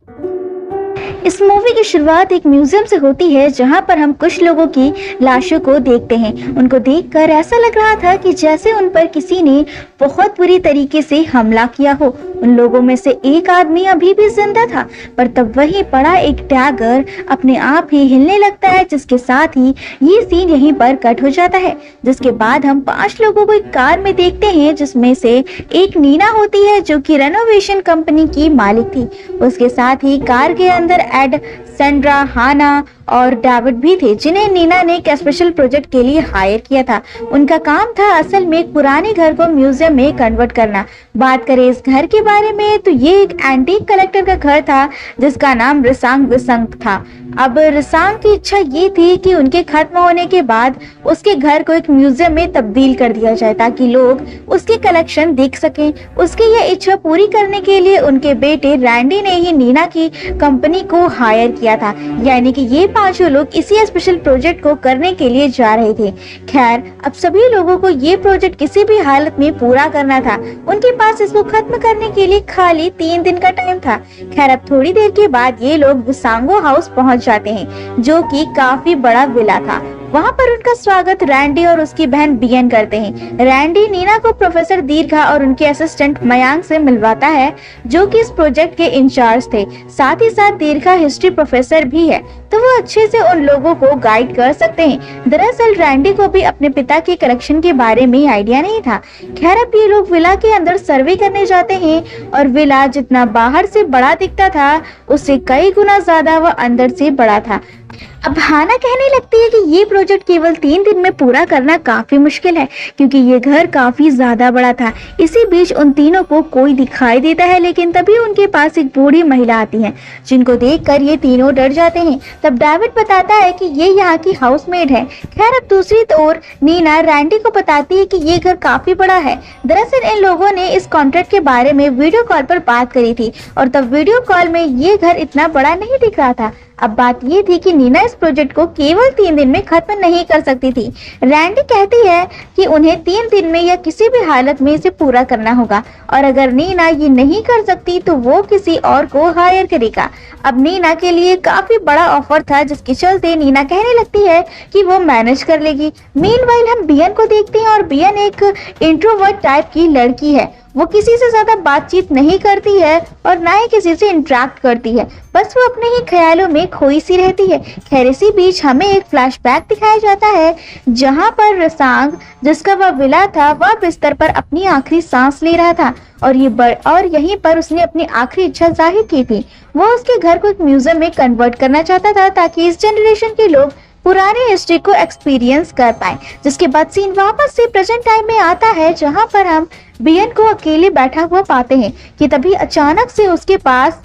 इस मूवी की शुरुआत एक म्यूजियम से होती है जहां पर हम कुछ लोगों की लाशों को देखते हैं। उनको देखकर ऐसा लग रहा था कि जैसे उन पर किसी ने बहुत बुरी तरीके से हमला किया हो। उन लोगों में से एक आदमी अभी भी जिंदा था, पर तब वहीं पड़ा एक डैगर अपने आप ही हिलने लगता है, जिसके साथ ही ये सीन यहीं पर कट हो जाता है। जिसके बाद हम 5 लोगों को एक कार में देखते हैं, जिसमें से एक नीना होती है जो कि रेनोवेशन कंपनी की मालिक थी। उसके साथ ही कार के अंदर एड, सैंड्रा, हाना और डेविड भी थे, जिन्हें नीना ने एक स्पेशल प्रोजेक्ट के लिए हायर किया था। उनका काम था असल में एक पुराने घर को म्यूजियम में कन्वर्ट करना। बात करें इस घर के बारे में तो ये एक एंटीक कलेक्टर का घर था जिसका नाम रिसांग विसंग था। अब रिसांग की इच्छा ये थी कि उनके खत्म होने के बाद उसके घर को एक म्यूजियम में तब्दील कर दिया जाए ताकि लोग उसके कलेक्शन देख सकें। उसकी यह इच्छा पूरी करने के लिए उनके बेटे रैंडी ने ही नीना की कंपनी को हायर किया था, यानी कि ये 5 लोग इसी स्पेशल प्रोजेक्ट को करने के लिए जा रहे थे। खैर, अब सभी लोगों को ये प्रोजेक्ट किसी भी हालत में पूरा करना था। उनके पास इसको खत्म करने के लिए खाली 3 दिन का टाइम था। खैर, अब थोड़ी देर के बाद ये लोग विसांगो हाउस पहुंच जाते हैं, जो कि काफी बड़ा विला था। वहां पर उनका स्वागत रैंडी और उसकी बहन बियन करते हैं। रैंडी नीना को प्रोफेसर दीर्घा और उनके असिस्टेंट मयांक से मिलवाता है, जो कि इस प्रोजेक्ट के इंचार्ज थे। साथ ही साथ दीर्घा हिस्ट्री प्रोफेसर भी है, तो वो अच्छे से उन लोगों को गाइड कर सकते हैं। दरअसल रैंडी को भी अपने पिता के कलेक्शन के बारे में आइडिया नहीं था। खैर, अब ये लोग विला के अंदर सर्वे करने जाते हैं और विला जितना बाहर से बड़ा दिखता था, उससे कई गुना ज्यादा वह अंदर से बड़ा था। अब हाना कहने लगती है कि ये प्रोजेक्ट केवल 3 दिन में पूरा करना काफी मुश्किल है, क्योंकि ये घर काफी ज्यादा बड़ा था। इसी बीच उन तीनों को कोई दिखाई देता है, लेकिन तभी उनके पास एक बूढ़ी महिला आती है, जिनको देखकर ये तीनों डर जाते हैं। तब डेविड बताता है कि ये यहाँ की हाउसमेड है। खैर, अब दूसरी ओर नीना रैंडी को बताती है कि ये घर काफी बड़ा है। दरअसल इन लोगों ने इस कॉन्ट्रैक्ट के बारे में वीडियो कॉल पर बात करी थी और तब वीडियो कॉल में ये घर इतना बड़ा नहीं दिख रहा था। अब बात ये थी कि नीना इस प्रोजेक्ट को केवल 3 दिन में खत्म नहीं कर सकती थी। रैंडी कहती है कि उन्हें 3 दिन में या किसी भी हालत में इसे पूरा करना होगा, और अगर नीना ये नहीं कर सकती तो वो किसी और को हायर करेगा। अब नीना के लिए काफी बड़ा ऑफर था, जिसके चलते नीना कहने लगती है कि वो मैनेज कर लेगी। मीनवाइल हम बियन को देखते हैं और बियन एक इंट्रोवर्ट टाइप की लड़की है। वो किसी से ज्यादा बातचीत नहीं करती है और ना ही किसी से इंटरेक्ट करती है, बस वो अपने ही ख्यालों में खोई सी रहती है। खैर, इसी बीच हमें एक फ्लैशबैक दिखाया जाता है जहां पर रिसांग, जिसका वह विला था, वह बिस्तर पर अपनी आखिरी सांस ले रहा था और यहीं पर उसने अपनी आखिरी इच्छा जाहिर की थी। वो उसके घर को एक म्यूजियम में कन्वर्ट करना चाहता था ताकि इस जनरेशन के लोग पुरानी हिस्ट्री को एक्सपीरियंस कर पाए। जिसके बाद सीन वापस से प्रेजेंट टाइम में आता है, जहां पर हम बियन को अकेले बैठा हुआ पाते हैं कि तभी अचानक से उसके पास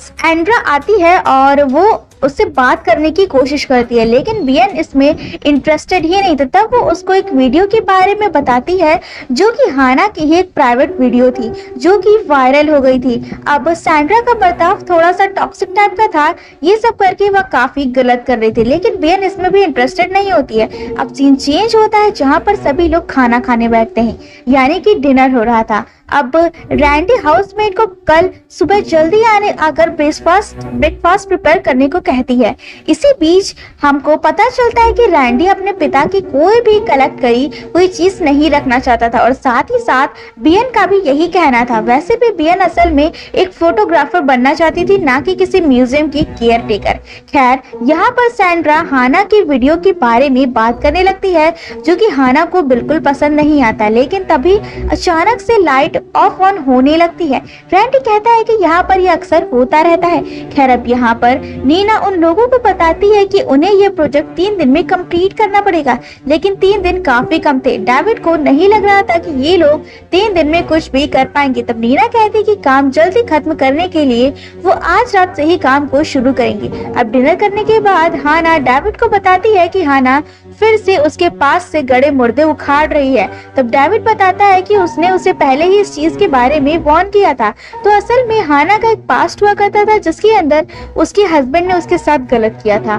सैंड्रा आती है और वो उससे बात करने की कोशिश करती है, लेकिन बियन इसमें इंटरेस्टेड ही नहीं था। तब वो उसको एक वीडियो के बारे में बताती है, जो कि हाना की ही एक प्राइवेट वीडियो थी, जो कि वायरल हो गई थी। अब सैंड्रा का बर्ताव थोड़ा सा टॉक्सिक टाइप का था, ये सब करके वह काफी गलत कर रही थी, लेकिन बियन इसमें भी इंटरेस्टेड नहीं होती है। अब सीन चेंज होता है, जहाँ पर सभी लोग खाना खाने बैठते हैं, यानी कि डिनर हो रहा था। अब रैंडी हाउसमेट को कल सुबह जल्दी आकर ब्रेकफास्ट प्रिपेयर करने को कहती है। इसी बीच हमको पता चलता है कि रैंडी अपने पिता की कोई भी कलेक्ट करी कोई चीज नहीं रखना चाहता था, और साथ ही साथ बियन का भी यही कहना था। वैसे भी बियन असल में एक फोटोग्राफर बनना चाहती थी, ना कि किसी म्यूजियम की केयर टेकर। खैर, यहाँ पर सैंड्रा हाना की वीडियो के बारे में बात करने लगती है, जो कि हाना को बिल्कुल पसंद नहीं आता, लेकिन तभी अचानक से लाइट ऑफ ऑन होने लगती है। रैंडी कहता है कि यहाँ पर यह अक्सर होता रहता है। खैर, अब यहाँ पर नीना उन लोगों को बताती है कि उन्हें यह प्रोजेक्ट 3 दिन में कंप्लीट करना पड़ेगा, लेकिन 3 दिन काफी कम थे। डेविड को नहीं लग रहा था कि ये लोग 3 दिन में कुछ भी कर पाएंगे। तब नीना कहती है कि काम जल्दी खत्म करने के लिए वो आज रात से ही काम को शुरू करेंगे। अब डिनर करने के बाद हाना डेविड को बताती है कि हाना फिर से उसके पास से गड़े मुर्दे उखाड़ रही है। तब डेविड बताता है कि उसने उसे पहले ही इस चीज के बारे में वार्न किया था। तो असल में हाना का एक पास्ट हुआ करता था, जिसके अंदर उसके हस्बैंड ने उसके साथ गलत किया था,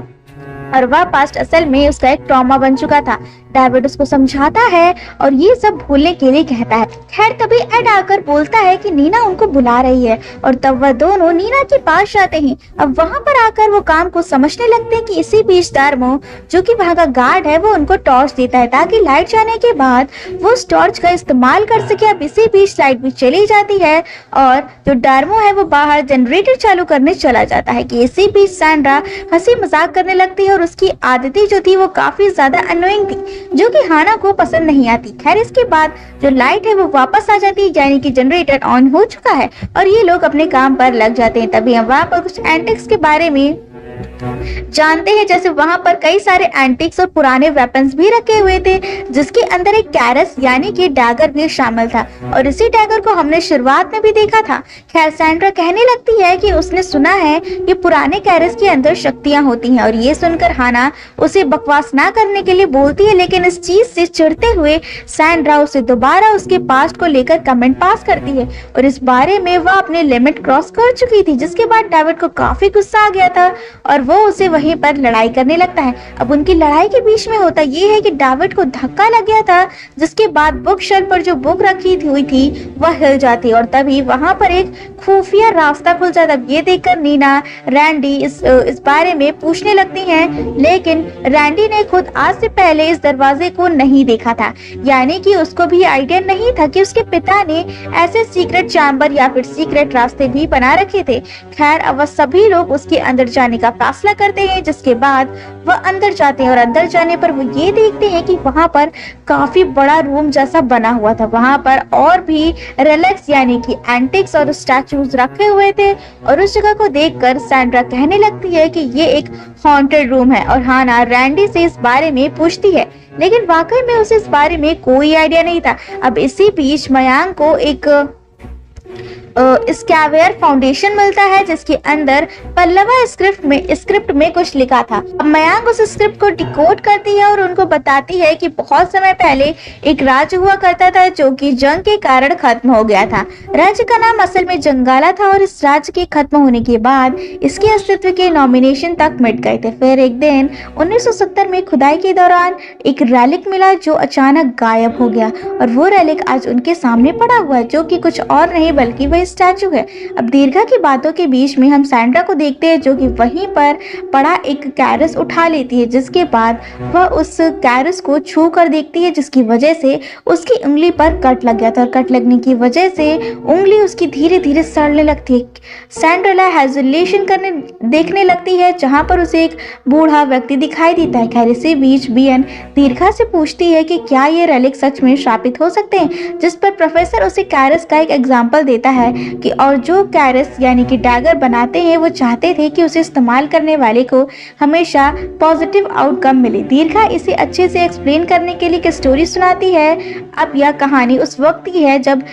और वह पास्ट असल में उसका एक ट्रॉमा बन चुका था। डेविड उसको समझाता है और ये सब भूलने के लिए कहता है। खैर तभी एड आकर बोलता है कि नीना उनको बुला रही है और तब वह दोनों नीना के पास जाते हैं। अब वहां पर आकर वो काम को समझने लगते हैं कि इसी बीच दार्मो, जो कि वहां का गार्ड है, वो उनको टॉर्च देता है ताकि लाइट जाने के बाद वो उस टॉर्च का इस्तेमाल कर सके। अब इसी बीच लाइट भी चली जाती है और जो डार्मो है वो बाहर जनरेटर चालू करने चला जाता है कि इसी बीच सैंड्रा हंसी मजाक करने लगती है और उसकी आदतें जो थी वो काफी ज्यादा अनोइंग थी, जो कि हाना को पसंद नहीं आती। खैर इसके बाद जो लाइट है वो वापस आ जाती है, यानी कि जनरेटर ऑन हो चुका है और ये लोग अपने काम पर लग जाते हैं। तभी हम वहाँ पर कुछ एंटिक्स के बारे में जानते हैं, जैसे वहां पर कई सारे एंटिक्स और पुराने वेपन्स भी रखे हुए थे, जिसके अंदर एक कैरस यानी कि डैगर भी शामिल था और इसी डैगर को हमने शुरुआत में भी देखा था। खैर सैंड्रा कहने लगती है कि उसने सुना है कि पुराने कैरस के अंदर शक्तियां होती हैं और ये सुनकर हाना उसे बकवास ना करने के लिए बोलती है, लेकिन इस चीज से चिढ़ते हुए सैंड्रा उसे दोबारा उसके पास्ट को लेकर कमेंट पास करती है और इस बारे में वह अपने लिमिट क्रॉस कर चुकी थी, जिसके बाद डेविड को काफी गुस्सा आ गया था और वो उसे वहीं पर लड़ाई करने लगता है। अब उनकी लड़ाई के बीच में होता ये है कि डेविड को धक्का लग गया था, जिसके बाद बुक शेल्फ पर जो बुक रखी हुई थी वह हिल जाती और तभी वहां पर एक खुफिया रास्ता खुल जाता। ये देखकर नीना रैंडी इस बारे में पूछने लगती हैं, लेकिन रैंडी ने खुद आज से पहले इस दरवाजे को नहीं देखा था, यानी कि उसको भी आइडिया नहीं था कि उसके पिता ने ऐसे सीक्रेट चैम्बर या फिर सीक्रेट रास्ते भी बना रखे थे। खैर अब वह सभी लोग उसके अंदर जाने का फैसला करते हैं, जिसके बाद वह अंदर जाते हैं और अंदर जाने पर वो ये देखते हैं कि वहां पर काफी बड़ा रूम जैसा बना हुआ था। वहां पर और भी रिलिक्स यानी कि एंटिक्स और स्टैचूज रखे हुए थे और उस जगह को देखकर सैंड्रा कहने लगती है कि ये एक हॉन्टेड रूम है और हाना रैंडी से इस बारे में पूछती है, लेकिन वाकई में उसे इस बारे में कोई आइडिया नहीं था। अब इसी बीच मयांक को एक स्कैवेयर फाउंडेशन मिलता है, जिसके अंदर पल्लवा स्क्रिप्ट में कुछ लिखा था। अब मयांक उस स्क्रिप्ट को डिकोड करती है और उनको बताती है कि बहुत समय पहले एक राज्य हुआ करता था जो कि जंग के कारण खत्म हो गया था। राज्य का नाम असल में जंगाला था और इस राज्य के खत्म होने के बाद इसके अस्तित्व के नॉमिनेशन तक मिट गए थे। फिर एक दिन 1970 में खुदाई के दौरान एक रेलिक मिला जो अचानक गायब हो गया और वो रेलिक आज उनके सामने पड़ा हुआ है, जो कि कुछ और नहीं बल्कि वह स्टैचू है। अब दीर्घा की बातों के बीच में हम सैंड्रा को देखते हैं, जो कि वहीं पर पड़ा एक कैरस उठा लेती है, जिसके बाद वह उस कैरस को छू कर देखती है, जिसकी वजह से उसकी उंगली पर कट लग गया था और कट लगने की वजह से उंगली उसकी धीरे धीरे सड़ने लगती है। सैंड्रा हेजिटेशन करने देखने लगती है, जहां पर उसे एक बूढ़ा व्यक्ति दिखाई देता है। खैर इसी बीच बीएन दीर्घा से पूछती है कि क्या ये रेलिक सच में श्रापित हो सकते हैं, जिस पर प्रोफेसर उसे कैरस का एक एग्जाम्पल देता है कि और जो कैरस यानी कि डैगर बनाते हैं वो चाहते थे कि उसे इस्तेमाल करने वाले को हमेशा पॉजिटिव आउटकम मिले। दीर्घा इसे अच्छे से एक्सप्लेन करने के लिए एक स्टोरी सुनाती है। अब यह कहानी उस वक्त की है जब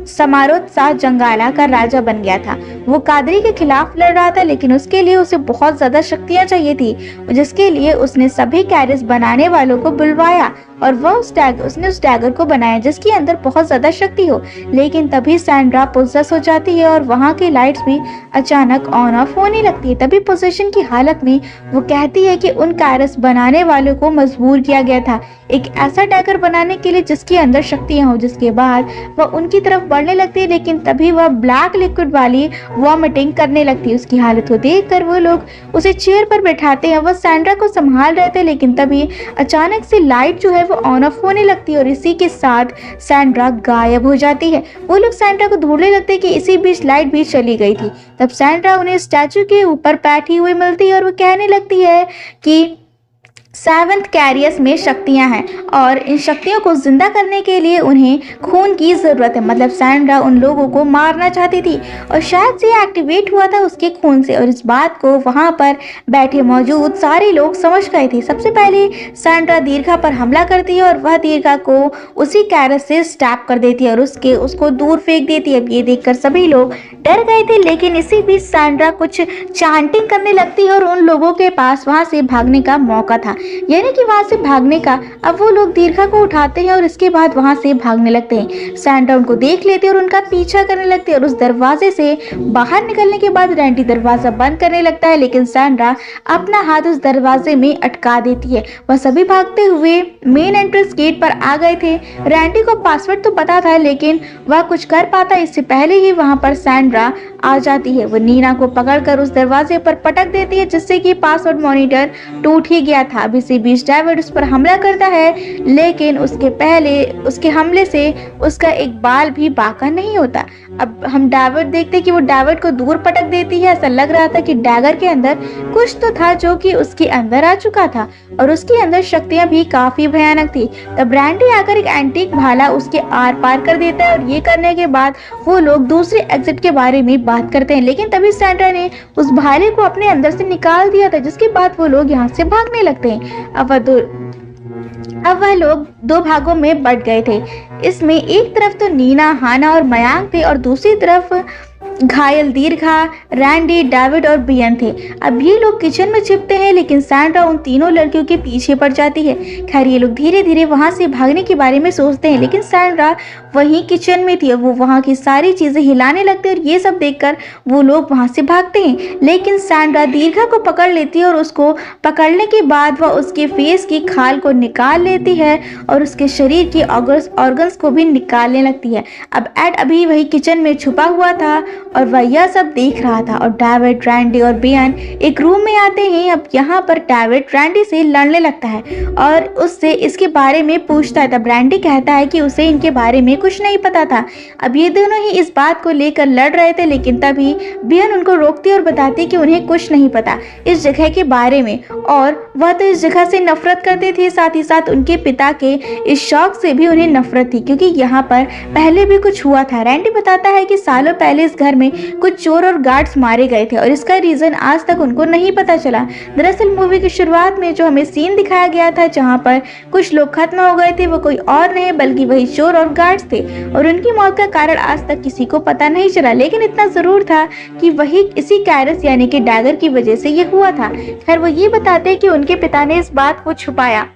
समारोह शाह जंगाला का राजा बन गया था। वो कादरी के खिलाफ लड़ रहा था, लेकिन उसके लिए उसे बहुत ज्यादा शक्तियां चाहिए थी, जिसके लिए उसने सभी कैरस बनाने वालों को बुलवाया और उसने उस डैगर को बनाया जिसके अंदर बहुत ज्यादा शक्ति हो। लेकिन तभी सैंड्रा पोजेस हो जाती है और वहां की लाइट्स भी अचानक ऑन ऑफ होने लगती है। तभी पोजेशन की हालत में वो कहती है कि उन कैरस बनाने वालों को मजबूर किया गया था एक ऐसा डैगर बनाने के लिए जिसके अंदर शक्तियां हो। जिसके बाद वह उनकी तरफ बढ़ने लगती है, लेकिन तभी वह ब्लैक लिक्विड वाली वॉमिटिंग करने लगती है। उसकी हालत को देखकर वो लोग उसे चेयर पर बैठाते हैं। वह सैंड्रा को संभाल रहे थे, लेकिन तभी अचानक से लाइट जो है वो ऑन ऑफ होने लगती है और इसी के साथ सैंड्रा गायब हो जाती है। वो लोग सैंड्रा को ढूंढने लगते हैं कि इसी बीच लाइट भी चली गई थी। तब सैंड्रा उन्हें स्टैचू के ऊपर बैठी हुई मिलती है और वो कहने लगती है कि 7th कैरियस में शक्तियां हैं और इन शक्तियों को जिंदा करने के लिए उन्हें खून की जरूरत है। मतलब सैंड्रा उन लोगों को मारना चाहती थी और शायद से एक्टिवेट हुआ था उसके खून से और इस बात को वहां पर बैठे मौजूद सारे लोग समझ गए थे। सबसे पहले सैंड्रा दीर्घा पर हमला करती है और वह दीर्घा को उसी कैरस से स्टैप कर देती है और उसको दूर फेंक देती है। ये देखकर सभी लोग डर गए थे, लेकिन इसी बीच सैंड्रा कुछ चांटिंग करने लगती है और उन लोगों के पास वहां से भागने का मौका था। यानी कि वहां से भागने का। अब वो लोग दीर्घा को उठाते हैं और इसके बाद वहां से भागने लगते हैं। सैंड्रा उनको देख लेती है और उनका पीछा करने लगती है और उस दरवाजे से बाहर निकलने के बाद रैंडी दरवाजा बंद करने लगता है, लेकिन सैंड्रा अपना हाथ उस दरवाजे में अटका देती है। वह सभी भागते हुए मेन एंट्रेंस गेट पर आ गए थे। रैंडी को पासवर्ड तो पता था, लेकिन वह कुछ कर पाता इससे पहले ही वहां पर सैंड्रा आ जाती है। वो नीना को पकड़कर उस दरवाजे पर पटक देती है, जिससे कि पासवर्ड मॉनिटर टूट ही गया था। अब इसी बीच डेविड उस पर हमला करता है, लेकिन उसके पहले उसके हमले से उसका एक बाल भी बाका नहीं होता। अब हम डेविड देखते हैं कि वो डेविड को दूर पटक देती है। ऐसा लग रहा था कि डैगर के अंदर कुछ तो था जो कि उसके अंदर आ चुका था और उसके अंदर शक्तियां भी काफी भयानक थी। तब रैंडी आकर एक एंटीक भाला उसके आर पार कर देता है और ये करने के बाद वो लोग दूसरे एग्जिट के बारे में बात करते हैं, लेकिन तभी सैंड्रा ने उस भाले को अपने अंदर से निकाल दिया था, जिसके बाद वो लोग यहाँ से भागने लगते हैं। अब वह लोग दो भागों में बट गए थे। इसमें एक तरफ तो नीना, हाना और मयांक थे और दूसरी तरफ घायल दीर्घा, रैंडी, डेविड और बियन थे। अब ये लोग किचन में छिपते हैं, लेकिन सैंड्रा उन तीनों लड़कियों के पीछे पड़ जाती है। खैर ये लोग धीरे धीरे वहां से भागने के बारे में सोचते हैं, लेकिन सैंड्रा वहीं किचन में थी और वो वहां की सारी चीजें हिलाने लगती है और ये सब देखकर वो लोग वहां से भागते हैं। लेकिन सैंड्रा दीर्घा को पकड़ लेती है और उसको पकड़ने के बाद वह उसके फेस की खाल को निकाल लेती है और उसके शरीर के ऑर्गन्स को भी निकालने लगती है। अब एड अभी वही किचन में छुपा हुआ था और वह यह सब देख रहा था और डेविड, रैंडी और बियन एक रूम में आते हैं। अब यहाँ पर डेविड रैंडी से लड़ने लगता है और उससे इसके बारे में पूछता है। तब रैंडी कहता है कि उसे इनके बारे में कुछ नहीं पता था। अब ये दोनों ही इस बात को लेकर लड़ रहे थे, लेकिन तभी बियन उनको रोकती है और बताती है कि उन्हें कुछ नहीं पता इस जगह के बारे में और वह तो इस जगह से नफरत करते थे। साथ ही साथ उनके पिता के इस शौक से भी उन्हें नफरत थी, क्योंकि यहाँ पर पहले भी कुछ हुआ था। रैंडी बताता है कि सालों पहले इस घर में कुछ चोर और गार्ड्स मारे गए थे और इसका रीजन आज तक उनको नहीं पता चला। दरअसल मूवी की शुरुआत में जो हमें सीन दिखाया गया था जहां पर कुछ लोग खत्म हो गए थे, वो कोई और नहीं बल्कि वही चोर और गार्ड्स थे और उनकी मौत का कारण आज तक किसी को पता नहीं चला। लेकिन इतना जरूर था कि वही इसी कैरस यानी कि डैगर की वजह से ये हुआ था। खैर वो ये बताते हैं कि उनके पिता ने इस बात को छुपाया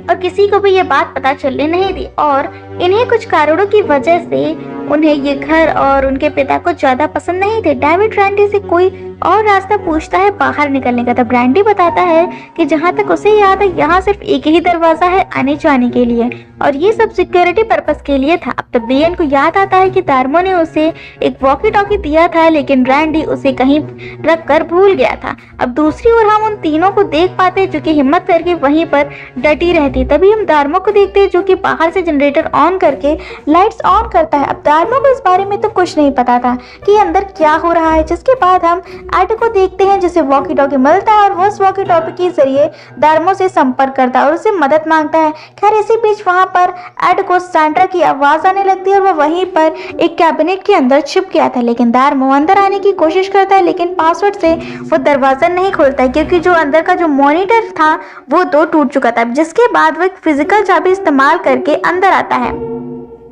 और किसी को भी ये बात पता चलने नहीं दी और इन्हें कुछ कारणों की वजह से उन्हें ये घर और उनके पिता को ज्यादा पसंद नहीं थे। डेविड रैंडी से कोई और रास्ता पूछता है बाहर निकलने का। तब रैंडी बताता है कि जहाँ तक उसे याद है यहाँ सिर्फ एक ही दरवाजा है आने जाने के लिए और ये सब सिक्योरिटी पर्पस के लिए था। अब तब बियन को याद आता है कि दार्मो ने उसे एक वॉकी टॉकी दिया था, लेकिन रैंडी उसे कहीं रख कर भूल गया था। अब दूसरी ओर हम उन तीनों को देख पाते हैं जो कि हिम्मत करके वहीं पर डटी रहती। तभी हम दार्मो को देखते हैं जो कि बाहर से जनरेटर ऑन करके लाइट्स ऑन करता है। अब दार्मो को इस बारे में तो कुछ नहीं पता था कि अंदर क्या हो रहा है, जिसके बाद हम एड को देखते हैं जिसे वॉकी टॉकी मिलता है और वो उस वॉकी टॉकी के जरिए दार्मो से संपर्क करता है और उससे मदद मांगता है। खैर इसी बीच वहां पर एड को सैंड्रा की आवाज आने लगती है और वह वहीं पर एक कैबिनेट के अंदर छिप गया था, लेकिन दार्मो अंदर आने की कोशिश करता है, लेकिन पासवर्ड से वो दरवाजा नहीं खोलता है क्योंकि जो अंदर का जो मॉनिटर था वो तो टूट चुका था। जिसके बाद वो एक फिजिकल चाबी इस्तेमाल करके अंदर आता है।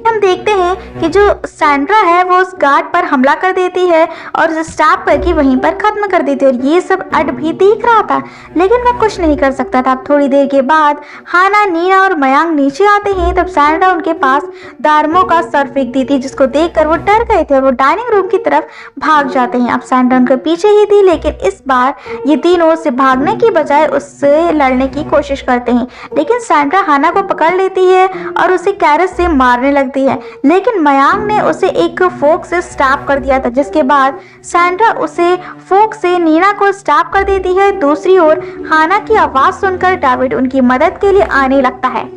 हम देखते हैं कि जो सैंड्रा है वो उस गार्ड पर हमला कर देती है और उसे स्टैप करके वहीं पर खत्म कर देती है और ये सब एड भी देख रहा था, लेकिन वह कुछ नहीं कर सकता था। अब थोड़ी देर के बाद हाना, नीना और मयांक नीचे आते हैं। तब सैंड्रा उनके पास दार्मो का सर फेंक देती है, जिसको देखकर वो डर गए थे और वो डाइनिंग रूम की तरफ भाग जाते हैं। अब सैंड्रा उनके पीछे ही थी, लेकिन इस बार ये तीनों उससे भागने की बजाय उससे लड़ने की कोशिश करते हैं, लेकिन सैंड्रा हाना को पकड़ लेती है और उसे कैरस से मारने लगती है, लेकिन मयांक ने उसे एक फोक से स्टैप कर दिया था। जिसके बाद सैंड्रा उसे फोक से नीना को स्टैप कर देती है। दूसरी ओर हाना की आवाज सुनकर डेविड उनकी मदद के लिए आने लगता है।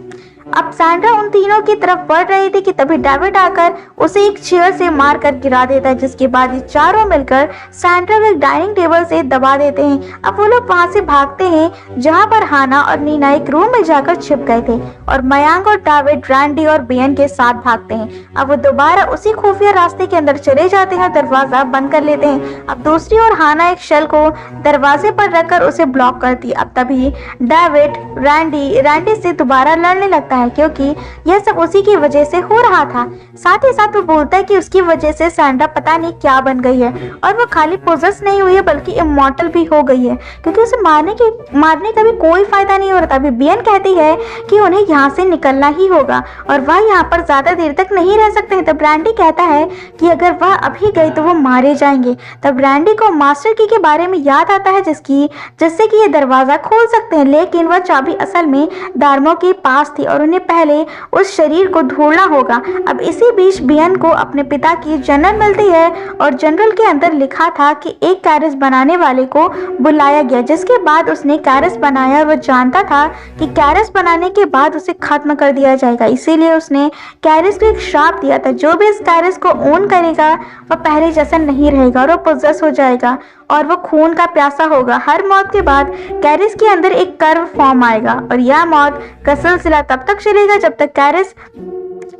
अब सैंड्रा उन तीनों की तरफ बढ़ रही थी कि तभी डेविड आकर उसे एक चेयर से मारकर गिरा देता है, जिसके बाद ये चारों मिलकर सैंड्रा को एक डाइनिंग टेबल से दबा देते हैं। अब वो लोग वहां से भागते हैं जहां पर हाना और नीना एक रूम में जाकर छिप गए थे और मयांक और डेविड रैंडी और बियन के साथ भागते हैं। अब वो दोबारा उसी खुफिया रास्ते के अंदर चले जाते हैं, दरवाजा बंद कर लेते हैं। अब दूसरी ओर हाना एक शेल को दरवाजे पर रखकर उसे ब्लॉक करती है। अब तभी डेविड रैंडी से दोबारा लड़ने लगता है, है क्योंकि यह सब उसी की वजह से हो रहा था। साथ ही साथ वो बोलता है कि उसकी वजह से सैंड्रा पता नहीं क्या बन गई है और वो खाली पोजेस नहीं हुई है बल्कि इमॉर्टल भी हो गई है क्योंकि उसे मारने का भी कोई फायदा नहीं हो रहा था। अभी बियन कहती है कि उन्हें यहाँ से निकलना ही होगा और वह यहाँ पर ज्यादा देर तक नहीं रह सकते हैं। तब रैंडी कहता है कि अगर वह अभी गए तो वो मारे जाएंगे। तब रैंडी को मास्टर की के बारे में याद आता है जिससे कि ये दरवाजा खोल सकते हैं, लेकिन वह चाबी असल में दार्मो के पास थी और उन्हें पहले उस शरीर को ढूंढना होगा। अब इसी बीच बियन को अपने पिता की जनरल मिलती है और जनरल के अंदर लिखा था कि एक कैरस बनाने वाले को बुलाया गया, जिसके बाद उसने कैरस बनाया और वह जानता था कि कैरस बनाने के बाद उसे खत्म कर दिया जाएगा। इसीलिए उसने कैरस को एक श्राप दिया था, जो भी इस कैरस को ओन करेगा वह पहले जैसा नहीं रहेगा और वो पोजेस हो जाएगा और वो खून का प्यासा होगा। हर मौत के बाद कैरस के अंदर एक कर्व फॉर्म आएगा और यह मौत का सिलसिला तब तक चलेगा जब तक कैरस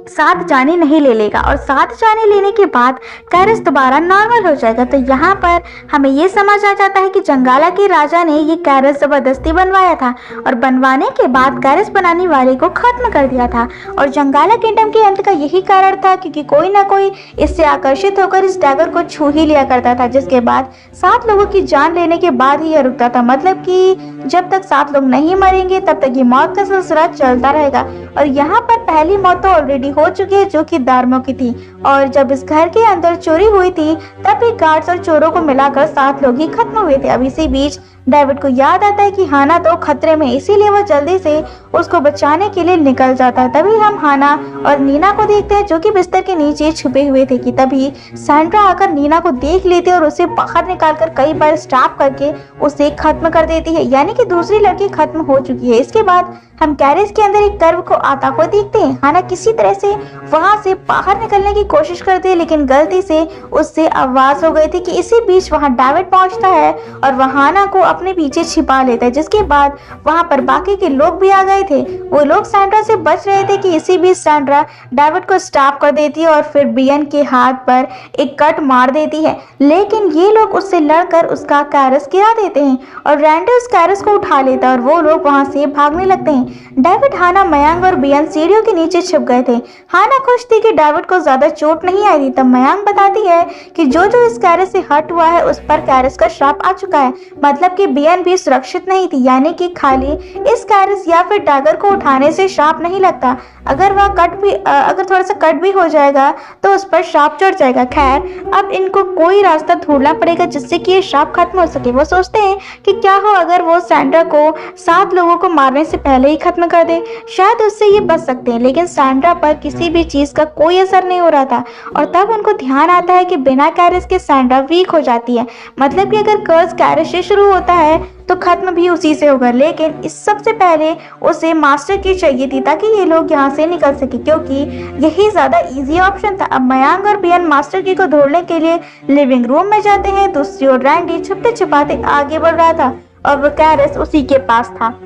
7 जाने नहीं ले लेगा और 7 जाने लेने के बाद कैरस दोबारा नॉर्मल हो जाएगा। तो यहाँ पर हमें ये समझ आ जाता है कि जंगाला के राजा ने ये कैरस जबरदस्ती बनवाया था और बनवाने के बाद कैरस बनाने वाले को खत्म कर दिया था। और जंगाला किंगडम के अंत का यही कारण था क्योंकि कोई ना कोई इससे आकर्षित होकर इस डैगर को छू ही लिया करता था, जिसके बाद 7 लोगों की जान लेने के बाद ही यह रुकता था। मतलब कि जब तक 7 लोग नहीं मरेंगे तब तक ये मौत का सिलसिला चलता रहेगा। और यहाँ पर पहली मौत तो ऑलरेडी हो चुकी है जो कि दार्मो की थी और जब इस घर के अंदर चोरी हुई थी तब भी गार्ड्स और चोरों को मिलाकर 7 लोग ही खत्म हुए थे। अब इसी बीच डेविड को याद आता है कि हाना तो खतरे में, इसीलिए वो जल्दी से उसको बचाने के लिए निकल जाता है। तभी हम हाना और नीना को देखते हैं जो कि बिस्तर के नीचे छुपे हुए थे कि तभी सैंड्रा आकर नीना को देख लेती है और उसे बाहर निकालकर कई बार स्टॉप करके उसे खत्म कर देती है, यानी कि दूसरी लड़की खत्म हो चुकी है। इसके बाद हम कैरेज के अंदर एक कर्व को आता हुआ देखते हैं। हाना किसी तरह से वहां से बाहर निकलने की कोशिश करती है लेकिन गलती से उससे आवाज हो गई थी कि इसी बीच वहां डेविड पहुंचता है और वह हाना को अपने पीछे छिपा लेता है, जिसके बाद वहां पर बाकी के लोग भी आ गए थे। वो लोग सैंड्रा से बच रहे थे कि इसी बीच सैंड्रा डेविड को स्टॉप कर देती है और फिर बियन के हाथ पर एक कट मार देती है, लेकिन ये लोग उससे लड़कर उसका कैरस गिरा देते हैं और रैंडी उस कैरस को उठा लेता है और वो लोग वहां से भागने लगते हैं। डेविड, हाना, मयांक और बियन सीढ़ियों के नीचे छिप गए थे। हाना खुश थी कि डेविड को ज्यादा चोट नहीं आई थी। तब मयांक बताती है कि जो इस कैरस से हट हुआ है उस पर कैरस का श्राप आ चुका है, मतलब कि बियन भी सुरक्षित नहीं थी, यानी कि खाली इस कैरस या फिर डैगर को उठाने से श्राप नहीं लगता। अगर थोड़ा सा कट भी हो जाएगा तो उस पर श्राप चढ़ जाएगा। खैर, अब इनको कोई रास्ता ढूंढना पड़ेगा जिससे कि ये श्राप खत्म हो सके। वो सोचते हैं कि क्या हो अगर वो सैंड्रा को 7 लोगों को मारने से पहले ही खत्म कर दे, शायद उससे ये बच सकते हैं। लेकिन सैंड्रा पर किसी भी चीज का कोई असर नहीं हो रहा था और तब उनको ध्यान आता है कि बिना कैरस के सैंड्रा वीक हो जाती है, मतलब कि अगर कर्स कैरस से शुरू होता है तो खत्म भी उसी से होगा। लेकिन इस सबसे पहले उसे मास्टर की चाहिए थी ताकि ये लोग यहाँ से निकल सके, क्योंकि यही ज्यादा इजी ऑप्शन था। अब मयांक और बियन मास्टर की को ढूंढने के लिए लिविंग रूम में जाते हैं। दूसरी ओर रैंडी छुपते छिपाते आगे बढ़ रहा था और वो कैरस उसी के पास था।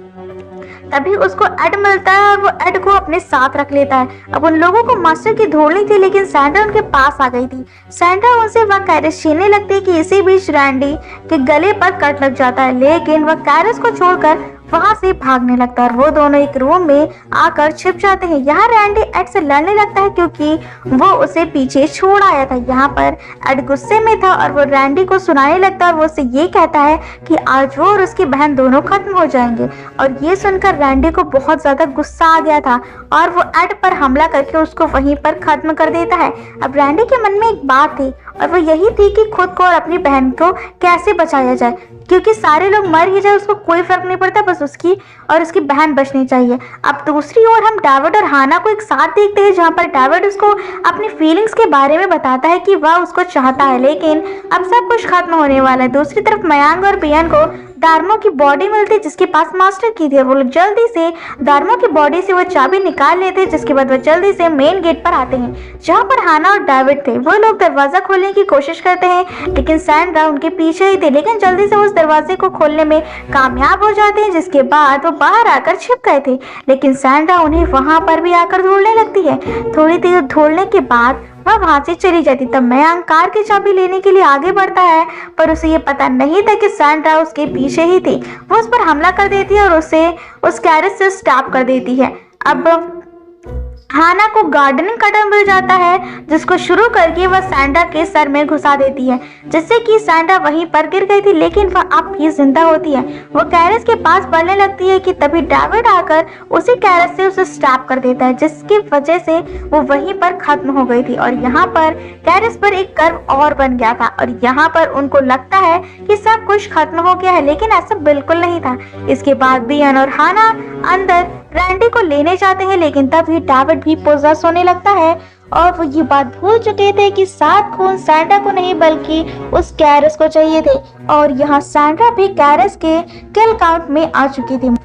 तभी उसको एड मिलता है और वो एड को अपने साथ रख लेता है। अब उन लोगों को मास्टर की ढूंढनी थी लेकिन सैंड्रा उनके पास आ गई थी। सैंड्रा उनसे वह कैरस छीनने लगती है कि इसी बीच रैंडी के गले पर कट लग जाता है, लेकिन वह कैरस को छोड़कर वहां से भागने लगता है और वो दोनों एक रूम में आकर छिप जाते हैं। यहाँ रैंडी एड से लड़ने लगता है क्योंकि वो उसे पीछे छोड़ आया था। यहाँ पर एड गुस्से में था और वो रैंडी को सुनाने लगता है और वो उसे ये कहता है कि आज वो और उसकी बहन दोनों खत्म हो जाएंगे। और ये सुनकर रैंडी को बहुत ज्यादा गुस्सा आ गया था और वो एड पर हमला करके उसको वहीं पर खत्म कर देता है। अब रैंडी के मन में एक बात थी और वो यही थी कि खुद को और अपनी बहन को कैसे बचाया जाए, क्योंकि सारे लोग मर ही जाए उसको कोई फर्क नहीं पड़ता, बस उसकी और उसकी बहन बचनी चाहिए। अब दूसरी ओर हम डेविड और हाना को एक साथ देखते हैं, जहाँ पर डेविड उसको अपनी फीलिंग्स के बारे में बताता है कि वह उसको चाहता है, लेकिन अब सब कुछ खत्म होने वाला है। दूसरी तरफ मयांक और बियन को दार्मो की बॉडी मिलती है जिसके पास मास्टर की थी और वो लोग जल्दी से दार्मो की बॉडी से वो चाबी निकाल लेते हैं, जिसके बाद वो जल्दी से मेन गेट पर आते हैं जहाँ पर हाना और डेविड थे। वो लोग दरवाजा खोलने की कोशिश करते हैं लेकिन सैंड्रा उनके पीछे ही थे, लेकिन जल्दी से उस दरवाजे को खोलने में कामयाब हो जाते हैं, जिसके बाद वो बाहर आकर छिप गए थे। लेकिन सैंड्रा उन्हें वहां पर भी आकर ढूंढने लगती है। थोड़ी देर ढूंढने के बाद वह वहां से चली जाती। तब मयांक कार की चाबी लेने के लिए आगे बढ़ता है, पर उसे ये पता नहीं था कि सैंड्रा उसके पीछे ही थी। वो उस पर हमला कर देती है और उसे उस कैरस से स्टॉप कर देती है। अब हाना को गार्डनिंग कटर मिल जाता है जिसको शुरू करके वह सैंडा के सर में घुसा देती है, जिससे कि सैंडा वहीं पर गिर गई थी लेकिन वह अब भी जिंदा होती है। वो कैरस के पास बढ़ने लगती है कि तभी डेविड आकर उसी कैरस से उसे स्टैप कर देता है, जिसकी वजह से वो वहीं पर खत्म हो गई थी। और यहाँ पर कैरस पर एक कर्व और बन गया था और यहाँ पर उनको लगता है कि सब कुछ खत्म हो गया है, लेकिन ऐसा बिल्कुल नहीं था। इसके बाद बियन और हाना अंदर रैंडी को लेने जाते हैं, लेकिन तभी डेविड भी पोजेस होने लगता है और वो ये बात भूल चुके थे कि सात खून सैंडा को नहीं बल्कि उस कैरस को चाहिए थे। और यहाँ सैंडा भी कैरस के किल काउंट में आ चुकी थी।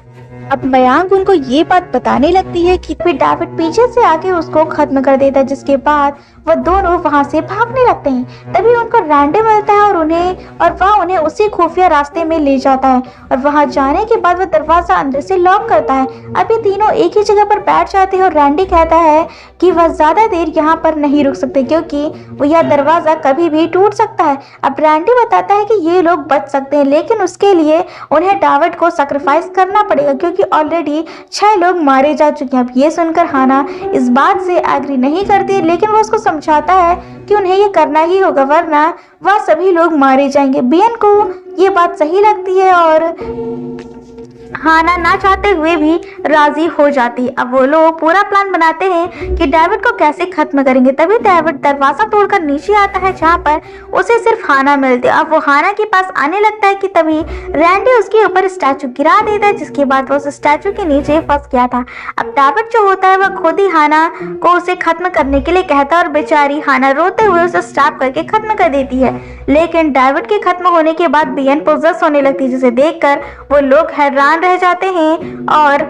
अब मयांक उनको ये बात बताने लगती है कि फिर डेविड पीछे से आके उसको खत्म कर देता है, जिसके बाद वह दोनों वहां से भागने लगते हैं। तभी उनको रैंडी मिलता है और वह उन्हें उसी खुफिया रास्ते में ले जाता है और वहां जाने के बाद वह दरवाजा अंदर से लॉक करता है। अभी तीनों एक ही जगह पर बैठ जाते हैं और रैंडी कहता है कि वह ज्यादा देर यहाँ पर नहीं रुक सकते क्योंकि वो यह दरवाजा कभी भी टूट सकता है। अब रैंडी बताता है कि ये लोग बच सकते हैं, लेकिन उसके लिए उन्हें डेविड को सैक्रिफाइस करना पड़ेगा क्योंकि ऑलरेडी 6 लोग मारे जा चुके हैं। अब ये सुनकर हाना इस बात से एग्री नहीं करती, लेकिन वो उसको समझाता है कि उन्हें ये करना ही होगा वरना वह सभी लोग मारे जाएंगे। बियन को ये बात सही लगती है और हाना ना चाहते हुए भी राजी हो जाती। अब वो लोग पूरा प्लान बनाते हैं कि डेविड को कैसे खत्म करेंगे। तभी डेविड दरवाजा तोड़कर नीचे आता है जहाँ पर उसे सिर्फ हाना मिलती है। अब वो हाना के पास आने लगता है कि तभी रैंडी उसके ऊपर स्टैचू गिरा देता है, जिसके बाद वो उस स्टैचू के नीचे फंस गया था। अब डेविड जो होता है वह खुद ही हाना को उसे खत्म करने के लिए कहता है और बेचारी हाना रोते हुए उसे स्टैप करके खत्म कर देती है। लेकिन डेविड के खत्म होने के बाद बियन पोजेस होने लगती है, जिसे देखकर वो लोग हैरान रह जाते हैं। और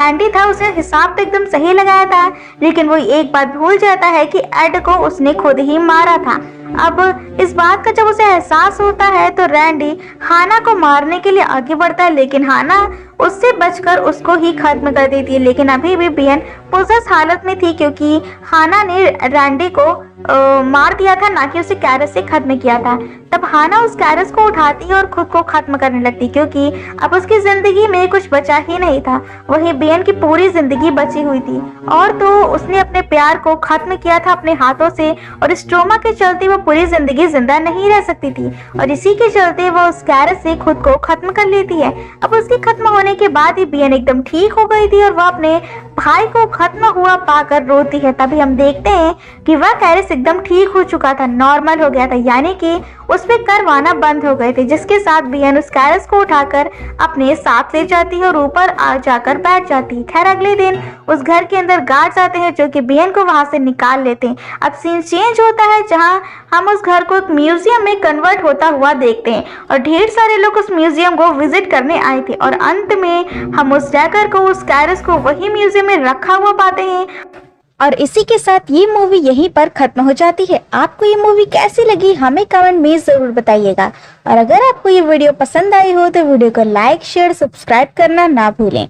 एंडी था, उसे हिसाब तो एकदम सही लगाया था, लेकिन वो एक बात भूल जाता है कि एड को उसने खुद ही मारा था। अब इस बात का जब उसे एहसास होता है तो रैंडी हाना को मारने के लिए आगे बढ़ता है, लेकिन हाना उससे बचकर उसको ही खत्म कर देती है। लेकिन अभी भी बियन पोजेस हालत में थी क्योंकि हाना ने रैंडी को मार दिया था, ना कि उसे कैरस से खत्म किया था। तब हाना उस कैरस को उठाती है और खुद को खत्म करने लगती क्योंकि अब उसकी जिंदगी में कुछ बचा ही नहीं था। वहीं बियन की पूरी जिंदगी बची हुई थी और तो उसने अपने प्यार को खत्म किया था अपने हाथों से, और इस ट्रॉमा के चलते वो पूरी जिंदगी जिंदा नहीं रह सकती थी और इसी के चलते वो उस कैरस से खुद को खत्म कर लेती है। अब उसके खत्म होने के बाद ही बियन एकदम ठीक हो गई थी और वह अपने भाई को खत्म हुआ पाकर रोती है। तभी हम देखते हैं कि वह कैरस एकदम ठीक हो चुका था, नॉर्मल हो गया था, यानी कि उस पे कर्व आना बंद हो गए थे, जिसके साथ बियन उस कैरस को उठाकर अपने साथ ले जाती है और ऊपर आ जाकर बैठ जाती है। खैर अगले दिन उस घर के अंदर गार्ड्स आते हैं जो कि बियन को वहां से निकाल लेते हैं। अब सीन चेंज होता है जहां हम उस घर को एक म्यूजियम में कन्वर्ट होता हुआ देखते हैं और ढेर सारे लोग उस म्यूजियम को विजिट करने आए थे और अंत में हम उस डैगर को, उस कैरस को वही म्यूजियम में रखा हुआ पाते हैं। और इसी के साथ ये मूवी यहीं पर खत्म हो जाती है। आपको ये मूवी कैसी लगी हमें कमेंट में जरूर बताइएगा और अगर आपको ये वीडियो पसंद आई हो तो वीडियो को लाइक, शेयर, सब्सक्राइब करना ना भूलें।